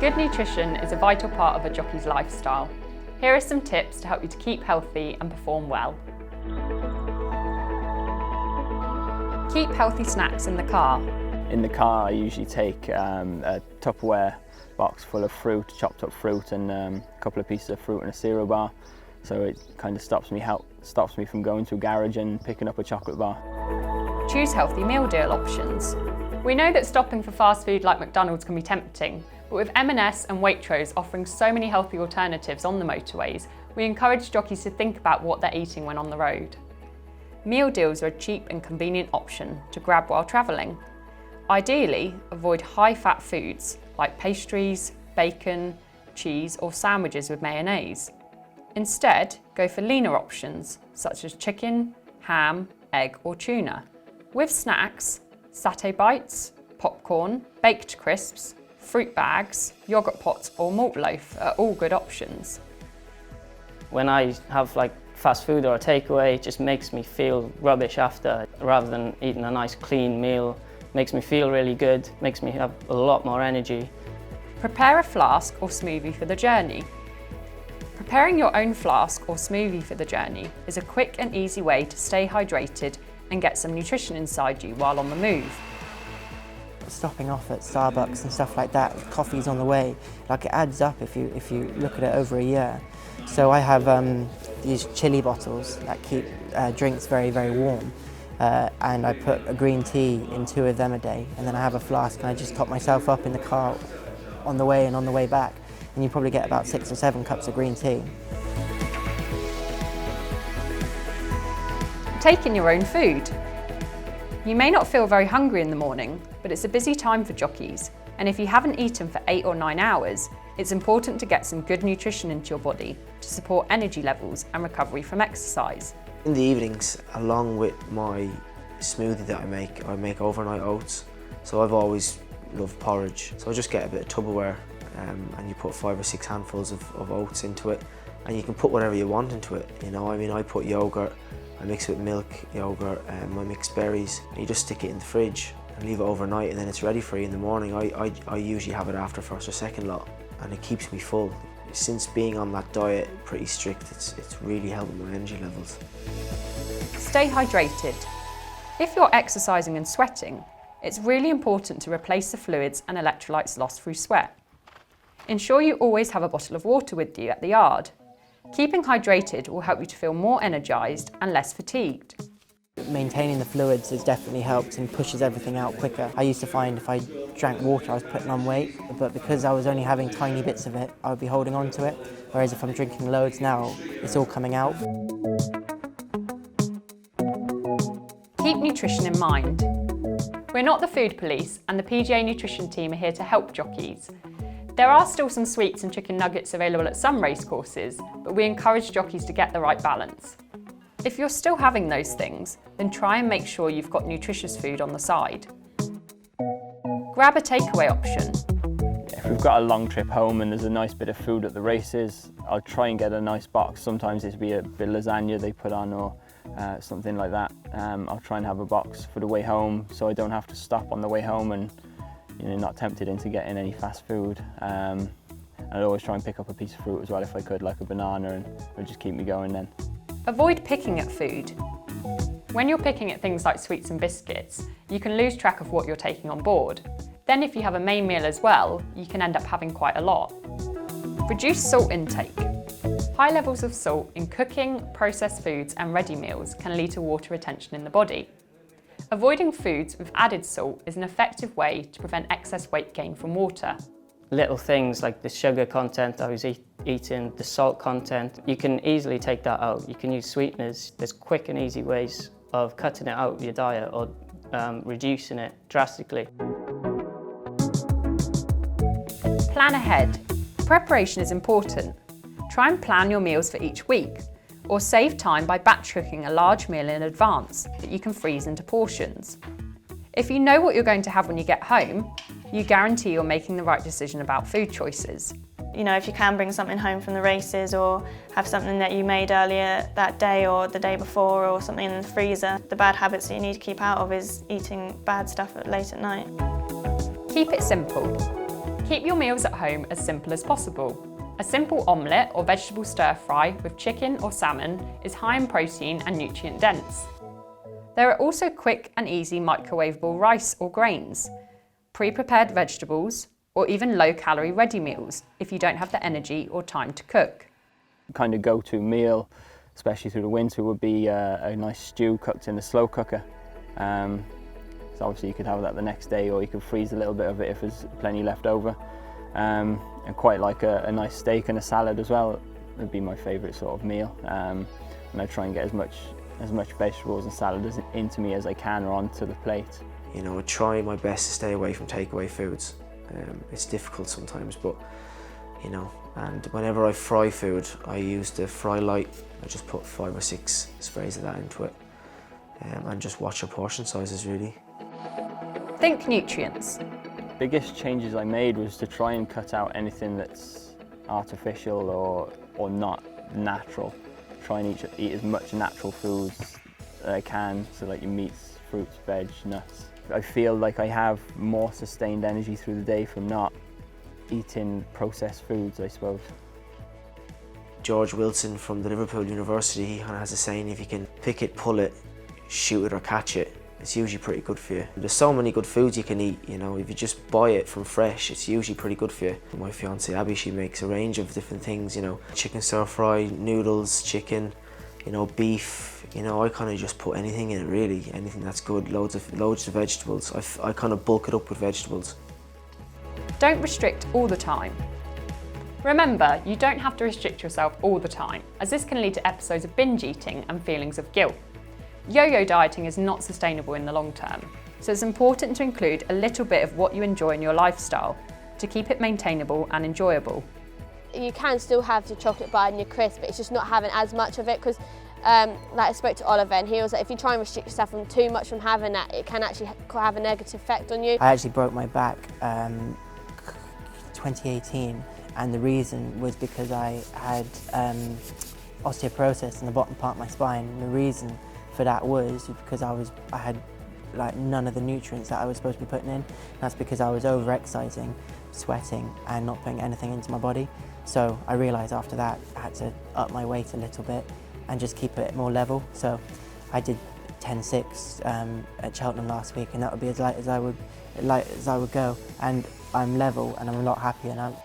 Good nutrition is a vital part of a jockey's lifestyle. Here are some tips to help you to keep healthy and perform well. Keep healthy snacks in the car. In the car I usually take a Tupperware box full of fruit, chopped up fruit, and a couple of pieces of fruit and a cereal bar. So it kind of stops me from going to a garage and picking up a chocolate bar. Choose healthy meal deal options. We know that stopping for fast food like McDonald's can be tempting, but with M&S and Waitrose offering so many healthy alternatives on the motorways, we encourage jockeys to think about what they're eating when on the road. Meal deals are a cheap and convenient option to grab while travelling. Ideally, avoid high-fat foods like pastries, bacon, cheese or sandwiches with mayonnaise. Instead, go for leaner options such as chicken, ham, egg or tuna. With snacks, satay bites, popcorn, baked crisps, fruit bags, yoghurt pots or malt loaf are all good options. When I have fast food or a takeaway, it just makes me feel rubbish after. Rather than eating a nice clean meal, makes me feel really good, makes me have a lot more energy. Prepare a flask or smoothie for the journey. Preparing your own flask or smoothie for the journey is a quick and easy way to stay hydrated and get some nutrition inside you while on the move. Stopping off at Starbucks and stuff like that, coffee's on the way, it adds up if you look at it over a year. So I have these chili bottles that keep drinks very, very warm. And I put a green tea in 2 of them a day, and then I have a flask and I just top myself up in the car on the way and on the way back, and you probably get about 6 or 7 cups of green tea. Take in your own food. You may not feel very hungry in the morning, but it's a busy time for jockeys, and if you haven't eaten for 8 or 9 hours, it's important to get some good nutrition into your body to support energy levels and recovery from exercise. In the evenings, along with my smoothie that I make overnight oats. So I've always loved porridge. So I just get a bit of Tupperware and you put 5 or 6 handfuls of oats into it, and you can put whatever you want into it. I put yogurt, I mix it with milk, yogurt, I mix berries, and you just stick it in the fridge and leave it overnight, and then it's ready for you in the morning. I usually have it after first or second lot, and it keeps me full. Since being on that diet pretty strict, it's really helping my energy levels. Stay hydrated. If you're exercising and sweating, it's really important to replace the fluids and electrolytes lost through sweat. Ensure you always have a bottle of water with you at the yard. Keeping hydrated will help you to feel more energised and less fatigued. Maintaining the fluids has definitely helped and pushes everything out quicker. I used to find if I drank water I was putting on weight, but because I was only having tiny bits of it, I would be holding on to it. Whereas if I'm drinking loads now, it's all coming out. Keep nutrition in mind. We're not the food police, and the PJA Nutrition team are here to help jockeys. There are still some sweets and chicken nuggets available at some racecourses, but we encourage jockeys to get the right balance. If you're still having those things, then try and make sure you've got nutritious food on the side. Grab a takeaway option. If we've got a long trip home and there's a nice bit of food at the races, I'll try and get a nice box. Sometimes it'll be a bit of lasagna they put on, or something like that. I'll try and have a box for the way home so I don't have to stop on the way home and not tempted into getting any fast food. I'd always try and pick up a piece of fruit as well if I could, like a banana, and it would just keep me going then. Avoid picking at food. When you're picking at things like sweets and biscuits, you can lose track of what you're taking on board. Then if you have a main meal as well, you can end up having quite a lot. Reduce salt intake. High levels of salt in cooking, processed foods and ready meals can lead to water retention in the body. Avoiding foods with added salt is an effective way to prevent excess weight gain from water. Little things like the sugar content I was eating, the salt content, you can easily take that out. You can use sweeteners. There's quick and easy ways of cutting it out of your diet or reducing it drastically. Plan ahead. Preparation is important. Try and plan your meals for each week, or save time by batch cooking a large meal in advance that you can freeze into portions. If you know what you're going to have when you get home, you guarantee you're making the right decision about food choices. If you can bring something home from the races or have something that you made earlier that day or the day before or something in the freezer. The bad habits that you need to keep out of is eating bad stuff late at night. Keep it simple. Keep your meals at home as simple as possible. A simple omelette or vegetable stir-fry with chicken or salmon is high in protein and nutrient dense. There are also quick and easy microwavable rice or grains, pre-prepared vegetables, or even low-calorie ready meals if you don't have the energy or time to cook. Kind of go-to meal, especially through the winter, would be a nice stew cooked in the slow cooker. So obviously you could have that the next day, or you could freeze a little bit of it if there's plenty left over. And quite like a nice steak and a salad as well would be my favourite sort of meal. And I try and get as much vegetables and salad into me as I can or onto the plate. You know, I try my best to stay away from takeaway foods. It's difficult sometimes, but you know, and whenever I fry food, I use the fry light. I just put 5 or 6 sprays of that into it, and just watch your portion sizes really. Think nutrients. Biggest changes I made was to try and cut out anything that's artificial or not natural. Try and eat as much natural foods as I can, so like your meats, fruits, veg, nuts. I feel like I have more sustained energy through the day from not eating processed foods, I suppose. George Wilson from the Liverpool University, he kind of has a saying, if you can pick it, pull it, shoot it or catch it, it's usually pretty good for you. There's so many good foods you can eat, you know, if you just buy it from fresh, it's usually pretty good for you. My fiancée Abby, she makes a range of different things, you know, chicken stir fry, noodles, chicken, you know, beef, you know, I kind of just put anything in it really, anything that's good, loads of vegetables. I kind of bulk it up with vegetables. Don't restrict all the time. Remember, you don't have to restrict yourself all the time, as this can lead to episodes of binge eating and feelings of guilt. Yo-yo dieting is not sustainable in the long term, so it's important to include a little bit of what you enjoy in your lifestyle to keep it maintainable and enjoyable. You can still have your chocolate bar and your crisp, but it's just not having as much of it, because like I spoke to Oliver and he was like, if you try and restrict yourself from too much from having that, it can actually have a negative effect on you. I actually broke my back 2018, and the reason was because I had osteoporosis in the bottom part of my spine, and the reason for that was because I had like none of the nutrients that I was supposed to be putting in. That's because I was over-exercising, sweating and not putting anything into my body. So I realised after that I had to up my weight a little bit and just keep it more level. So I did 10.6 at Cheltenham last week, and that would be as light as I would go. And I'm level and I'm a lot happier now.